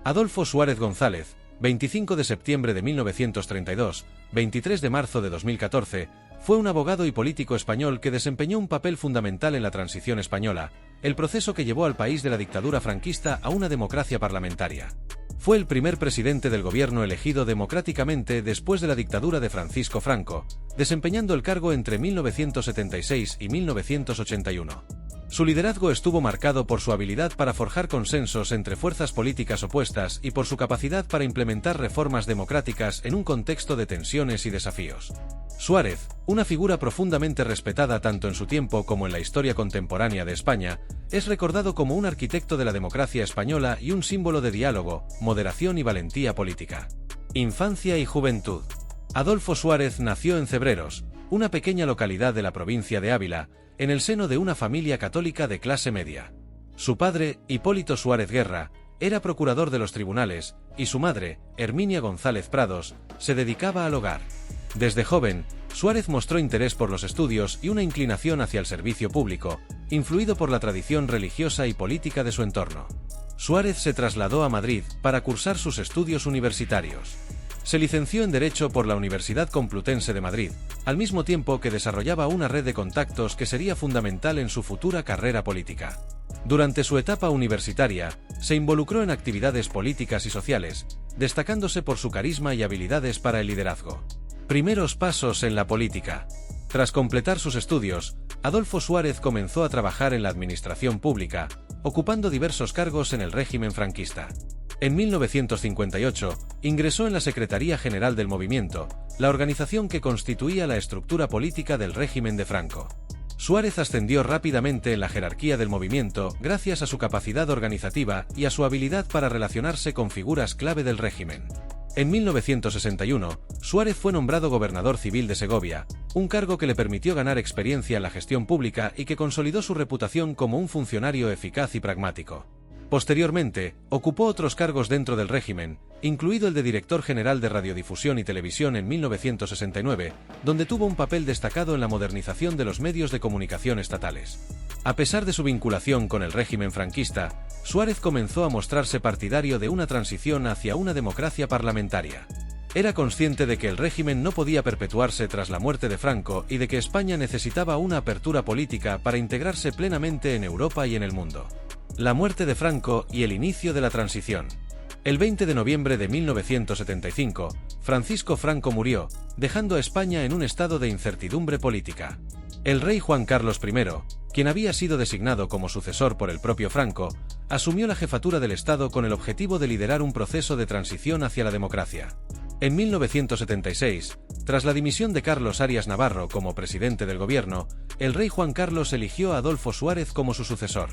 Adolfo Suárez González, 25 de septiembre de 1932, 23 de marzo de 2014, fue un abogado y político español que desempeñó un papel fundamental en la transición española, el proceso que llevó al país de la dictadura franquista a una democracia parlamentaria. Fue el primer presidente del gobierno elegido democráticamente después de la dictadura de Francisco Franco, desempeñando el cargo entre 1976 y 1981. Su liderazgo estuvo marcado por su habilidad para forjar consensos entre fuerzas políticas opuestas y por su capacidad para implementar reformas democráticas en un contexto de tensiones y desafíos. Suárez, una figura profundamente respetada tanto en su tiempo como en la historia contemporánea de España, es recordado como un arquitecto de la democracia española y un símbolo de diálogo, moderación y valentía política. Infancia y juventud. Adolfo Suárez nació en Cebreros, una pequeña localidad de la provincia de Ávila, en el seno de una familia católica de clase media. Su padre, Hipólito Suárez Guerra, era procurador de los tribunales, y su madre, Herminia González Prados, se dedicaba al hogar. Desde joven, Suárez mostró interés por los estudios y una inclinación hacia el servicio público, influido por la tradición religiosa y política de su entorno. Suárez se trasladó a Madrid para cursar sus estudios universitarios. Se licenció en Derecho por la Universidad Complutense de Madrid, al mismo tiempo que desarrollaba una red de contactos que sería fundamental en su futura carrera política. Durante su etapa universitaria, se involucró en actividades políticas y sociales, destacándose por su carisma y habilidades para el liderazgo. Primeros pasos en la política. Tras completar sus estudios, Adolfo Suárez comenzó a trabajar en la administración pública, ocupando diversos cargos en el régimen franquista. En 1958, ingresó en la Secretaría General del Movimiento, la organización que constituía la estructura política del régimen de Franco. Suárez ascendió rápidamente en la jerarquía del movimiento gracias a su capacidad organizativa y a su habilidad para relacionarse con figuras clave del régimen. En 1961, Suárez fue nombrado gobernador civil de Segovia, un cargo que le permitió ganar experiencia en la gestión pública y que consolidó su reputación como un funcionario eficaz y pragmático. Posteriormente, ocupó otros cargos dentro del régimen, incluido el de director general de Radiodifusión y Televisión en 1969, donde tuvo un papel destacado en la modernización de los medios de comunicación estatales. A pesar de su vinculación con el régimen franquista, Suárez comenzó a mostrarse partidario de una transición hacia una democracia parlamentaria. Era consciente de que el régimen no podía perpetuarse tras la muerte de Franco y de que España necesitaba una apertura política para integrarse plenamente en Europa y en el mundo. La muerte de Franco y el inicio de la transición. El 20 de noviembre de 1975, Francisco Franco murió, dejando a España en un estado de incertidumbre política. El rey Juan Carlos I, quien había sido designado como sucesor por el propio Franco, asumió la jefatura del Estado con el objetivo de liderar un proceso de transición hacia la democracia. En 1976, tras la dimisión de Carlos Arias Navarro como presidente del gobierno, el rey Juan Carlos eligió a Adolfo Suárez como su sucesor.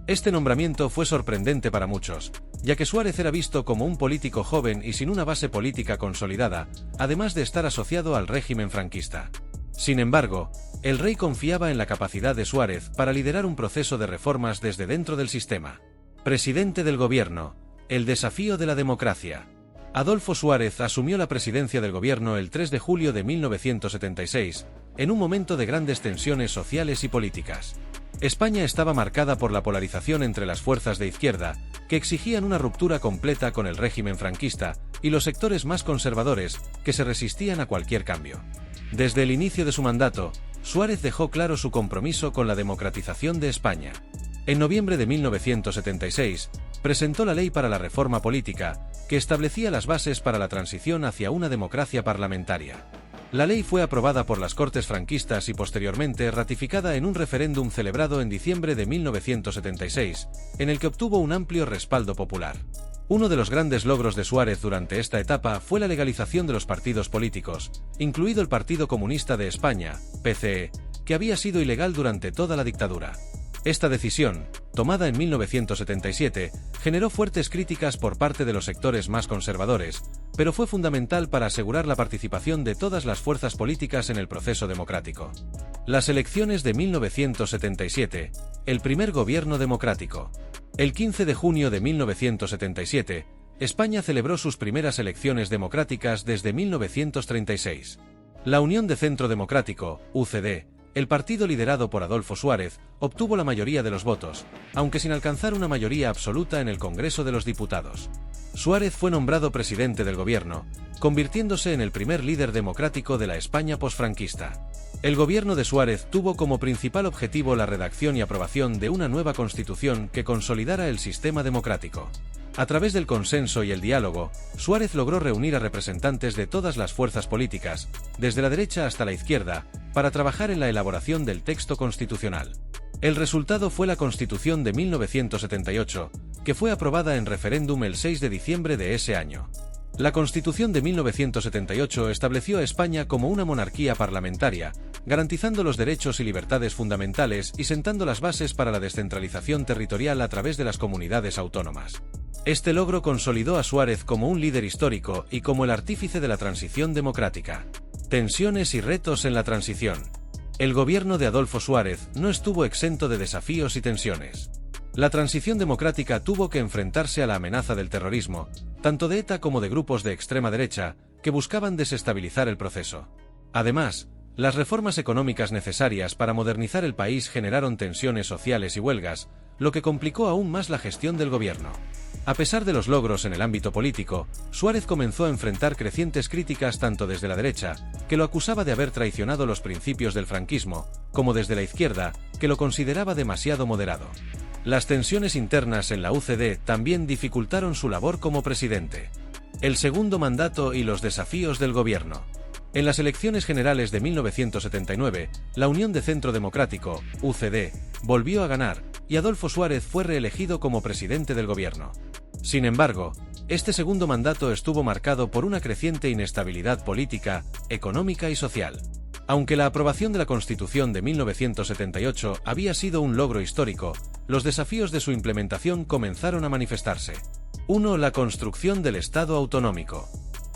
Este nombramiento fue sorprendente para muchos, ya que Suárez era visto como un político joven y sin una base política consolidada, además de estar asociado al régimen franquista. Sin embargo, el rey confiaba en la capacidad de Suárez para liderar un proceso de reformas desde dentro del sistema. Presidente del gobierno. El desafío de la democracia. Adolfo Suárez asumió la presidencia del gobierno el 3 de julio de 1976, en un momento de grandes tensiones sociales y políticas. España estaba marcada por la polarización entre las fuerzas de izquierda, que exigían una ruptura completa con el régimen franquista, y los sectores más conservadores, que se resistían a cualquier cambio. Desde el inicio de su mandato, Suárez dejó claro su compromiso con la democratización de España. En noviembre de 1976, presentó la Ley para la Reforma Política, que establecía las bases para la transición hacia una democracia parlamentaria. La ley fue aprobada por las Cortes franquistas y posteriormente ratificada en un referéndum celebrado en diciembre de 1976, en el que obtuvo un amplio respaldo popular. Uno de los grandes logros de Suárez durante esta etapa fue la legalización de los partidos políticos, incluido el Partido Comunista de España, PCE, que había sido ilegal durante toda la dictadura. Esta decisión, tomada en 1977, generó fuertes críticas por parte de los sectores más conservadores, pero fue fundamental para asegurar la participación de todas las fuerzas políticas en el proceso democrático. Las elecciones de 1977, el primer gobierno democrático. El 15 de junio de 1977, España celebró sus primeras elecciones democráticas desde 1936. La Unión de Centro Democrático, UCD, el partido liderado por Adolfo Suárez, obtuvo la mayoría de los votos, aunque sin alcanzar una mayoría absoluta en el Congreso de los Diputados. Suárez fue nombrado presidente del gobierno, convirtiéndose en el primer líder democrático de la España posfranquista. El gobierno de Suárez tuvo como principal objetivo la redacción y aprobación de una nueva constitución que consolidara el sistema democrático. A través del consenso y el diálogo, Suárez logró reunir a representantes de todas las fuerzas políticas, desde la derecha hasta la izquierda, para trabajar en la elaboración del texto constitucional. El resultado fue la Constitución de 1978, que fue aprobada en referéndum el 6 de diciembre de ese año. La Constitución de 1978 estableció a España como una monarquía parlamentaria, garantizando los derechos y libertades fundamentales y sentando las bases para la descentralización territorial a través de las comunidades autónomas. Este logro consolidó a Suárez como un líder histórico y como el artífice de la transición democrática. Tensiones y retos en la transición. El gobierno de Adolfo Suárez no estuvo exento de desafíos y tensiones. La transición democrática tuvo que enfrentarse a la amenaza del terrorismo, tanto de ETA como de grupos de extrema derecha, que buscaban desestabilizar el proceso. Además, las reformas económicas necesarias para modernizar el país generaron tensiones sociales y huelgas, lo que complicó aún más la gestión del gobierno. A pesar de los logros en el ámbito político, Suárez comenzó a enfrentar crecientes críticas tanto desde la derecha, que lo acusaba de haber traicionado los principios del franquismo, como desde la izquierda, que lo consideraba demasiado moderado. Las tensiones internas en la UCD también dificultaron su labor como presidente. El segundo mandato y los desafíos del gobierno. En las elecciones generales de 1979, la Unión de Centro Democrático, UCD, volvió a ganar, y Adolfo Suárez fue reelegido como presidente del gobierno. Sin embargo, este segundo mandato estuvo marcado por una creciente inestabilidad política, económica y social. Aunque la aprobación de la Constitución de 1978 había sido un logro histórico, los desafíos de su implementación comenzaron a manifestarse. 1. La construcción del Estado autonómico.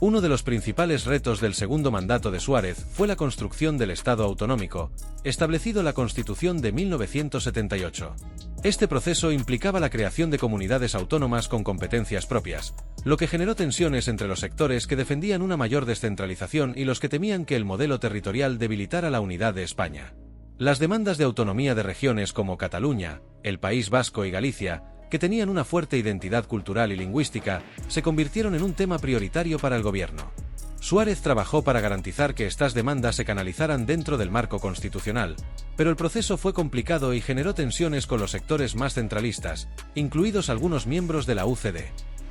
Uno de los principales retos del segundo mandato de Suárez fue la construcción del Estado autonómico, establecido en la Constitución de 1978. Este proceso implicaba la creación de comunidades autónomas con competencias propias, lo que generó tensiones entre los sectores que defendían una mayor descentralización y los que temían que el modelo territorial debilitara la unidad de España. Las demandas de autonomía de regiones como Cataluña, el País Vasco y Galicia, que tenían una fuerte identidad cultural y lingüística, se convirtieron en un tema prioritario para el gobierno. Suárez trabajó para garantizar que estas demandas se canalizaran dentro del marco constitucional, pero el proceso fue complicado y generó tensiones con los sectores más centralistas, incluidos algunos miembros de la UCD.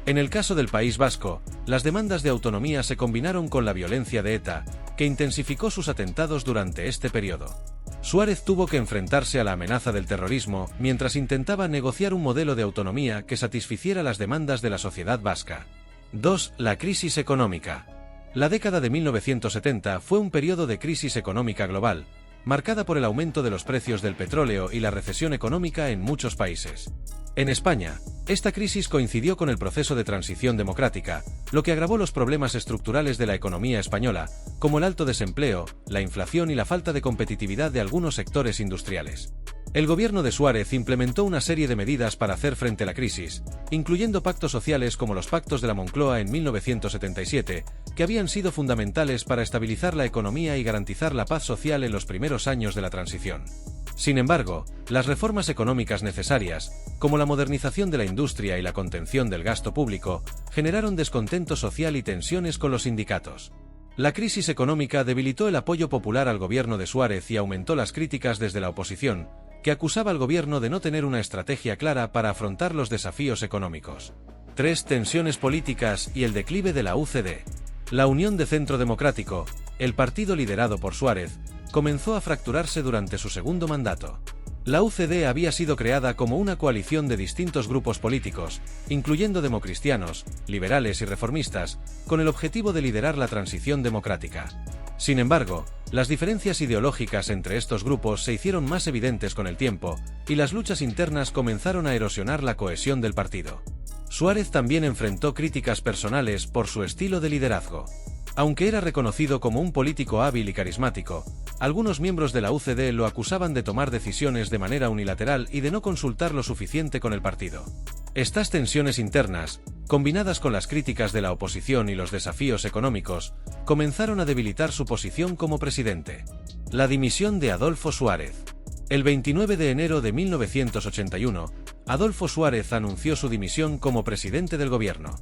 En el caso del País Vasco, las demandas de autonomía se combinaron con la violencia de ETA, que intensificó sus atentados durante este periodo. Suárez tuvo que enfrentarse a la amenaza del terrorismo mientras intentaba negociar un modelo de autonomía que satisficiera las demandas de la sociedad vasca. 2. La crisis económica. La década de 1970 fue un periodo de crisis económica global, marcada por el aumento de los precios del petróleo y la recesión económica en muchos países. En España, esta crisis coincidió con el proceso de transición democrática, lo que agravó los problemas estructurales de la economía española, como el alto desempleo, la inflación y la falta de competitividad de algunos sectores industriales. El gobierno de Suárez implementó una serie de medidas para hacer frente a la crisis, incluyendo pactos sociales como los pactos de la Moncloa en 1977, que habían sido fundamentales para estabilizar la economía y garantizar la paz social en los primeros años de la transición. Sin embargo, las reformas económicas necesarias, como la modernización de la industria y la contención del gasto público, generaron descontento social y tensiones con los sindicatos. La crisis económica debilitó el apoyo popular al gobierno de Suárez y aumentó las críticas desde la oposición, que acusaba al gobierno de no tener una estrategia clara para afrontar los desafíos económicos. 3. Tensiones políticas y el declive de la UCD. La Unión de Centro Democrático, el partido liderado por Suárez, comenzó a fracturarse durante su segundo mandato. La UCD había sido creada como una coalición de distintos grupos políticos, incluyendo democristianos, liberales y reformistas, con el objetivo de liderar la transición democrática. Sin embargo, las diferencias ideológicas entre estos grupos se hicieron más evidentes con el tiempo, y las luchas internas comenzaron a erosionar la cohesión del partido. Suárez también enfrentó críticas personales por su estilo de liderazgo. Aunque era reconocido como un político hábil y carismático, algunos miembros de la UCD lo acusaban de tomar decisiones de manera unilateral y de no consultar lo suficiente con el partido. Estas tensiones internas, combinadas con las críticas de la oposición y los desafíos económicos, comenzaron a debilitar su posición como presidente. La dimisión de Adolfo Suárez. El 29 de enero de 1981, Adolfo Suárez anunció su dimisión como presidente del gobierno.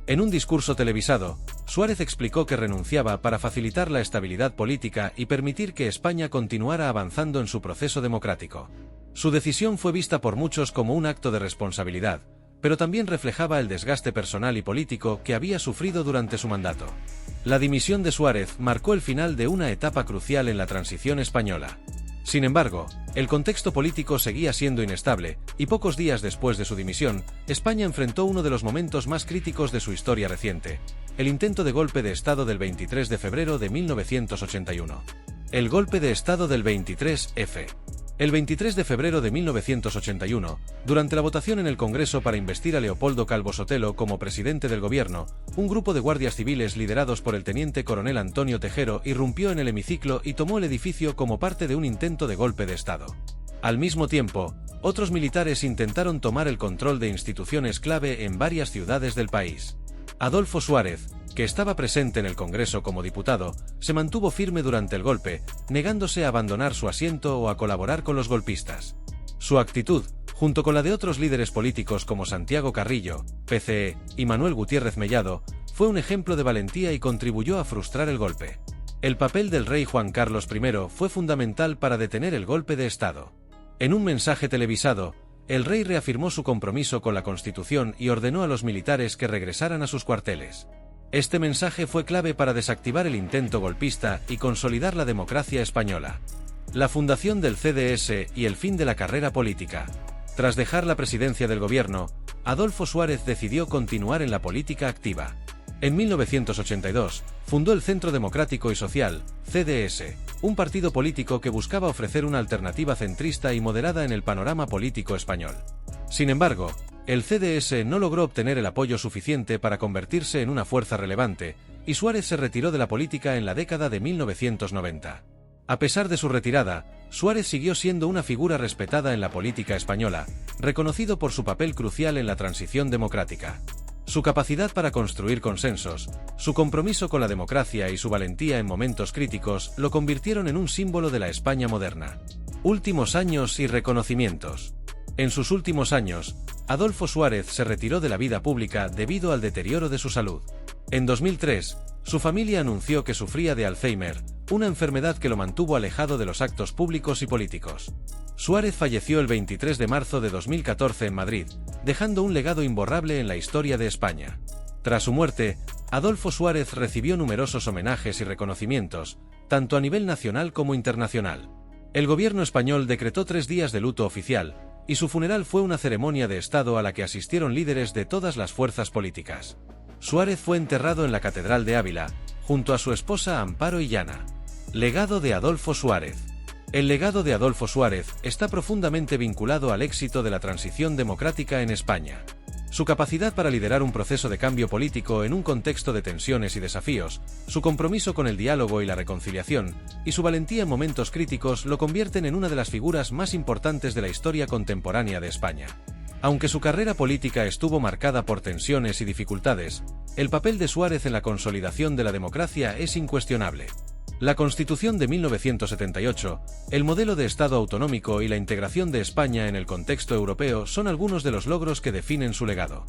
En un discurso televisado, Suárez explicó que renunciaba para facilitar la estabilidad política y permitir que España continuara avanzando en su proceso democrático. Su decisión fue vista por muchos como un acto de responsabilidad, pero también reflejaba el desgaste personal y político que había sufrido durante su mandato. La dimisión de Suárez marcó el final de una etapa crucial en la transición española. Sin embargo, el contexto político seguía siendo inestable, y pocos días después de su dimisión, España enfrentó uno de los momentos más críticos de su historia reciente: el intento de golpe de Estado del 23 de febrero de 1981. El golpe de Estado del 23F. El 23 de febrero de 1981, durante la votación en el Congreso para investir a Leopoldo Calvo Sotelo como presidente del gobierno, un grupo de guardias civiles liderados por el teniente coronel Antonio Tejero irrumpió en el hemiciclo y tomó el edificio como parte de un intento de golpe de Estado. Al mismo tiempo, otros militares intentaron tomar el control de instituciones clave en varias ciudades del país. Adolfo Suárez, que estaba presente en el Congreso como diputado, se mantuvo firme durante el golpe, negándose a abandonar su asiento o a colaborar con los golpistas. Su actitud, junto con la de otros líderes políticos como Santiago Carrillo, PCE, y Manuel Gutiérrez Mellado, fue un ejemplo de valentía y contribuyó a frustrar el golpe. El papel del rey Juan Carlos I fue fundamental para detener el golpe de Estado. En un mensaje televisado, el rey reafirmó su compromiso con la Constitución y ordenó a los militares que regresaran a sus cuarteles. Este mensaje fue clave para desactivar el intento golpista y consolidar la democracia española. La fundación del CDS y el fin de la carrera política. Tras dejar la presidencia del gobierno, Adolfo Suárez decidió continuar en la política activa. En 1982, fundó el Centro Democrático y Social, CDS, un partido político que buscaba ofrecer una alternativa centrista y moderada en el panorama político español. Sin embargo, el CDS no logró obtener el apoyo suficiente para convertirse en una fuerza relevante, y Suárez se retiró de la política en la década de 1990. A pesar de su retirada, Suárez siguió siendo una figura respetada en la política española, reconocido por su papel crucial en la transición democrática. Su capacidad para construir consensos, su compromiso con la democracia y su valentía en momentos críticos lo convirtieron en un símbolo de la España moderna. Últimos años y reconocimientos. En sus últimos años, Adolfo Suárez se retiró de la vida pública debido al deterioro de su salud. En 2003, su familia anunció que sufría de Alzheimer, una enfermedad que lo mantuvo alejado de los actos públicos y políticos. Suárez falleció el 23 de marzo de 2014 en Madrid, dejando un legado imborrable en la historia de España. Tras su muerte, Adolfo Suárez recibió numerosos homenajes y reconocimientos, tanto a nivel nacional como internacional. El gobierno español decretó 3 días de luto oficial, y su funeral fue una ceremonia de Estado a la que asistieron líderes de todas las fuerzas políticas. Suárez fue enterrado en la Catedral de Ávila, junto a su esposa Amparo Illana. Legado de Adolfo Suárez. El legado de Adolfo Suárez está profundamente vinculado al éxito de la transición democrática en España. Su capacidad para liderar un proceso de cambio político en un contexto de tensiones y desafíos, su compromiso con el diálogo y la reconciliación, y su valentía en momentos críticos lo convierten en una de las figuras más importantes de la historia contemporánea de España. Aunque su carrera política estuvo marcada por tensiones y dificultades, el papel de Suárez en la consolidación de la democracia es incuestionable. La Constitución de 1978, el modelo de Estado autonómico y la integración de España en el contexto europeo son algunos de los logros que definen su legado.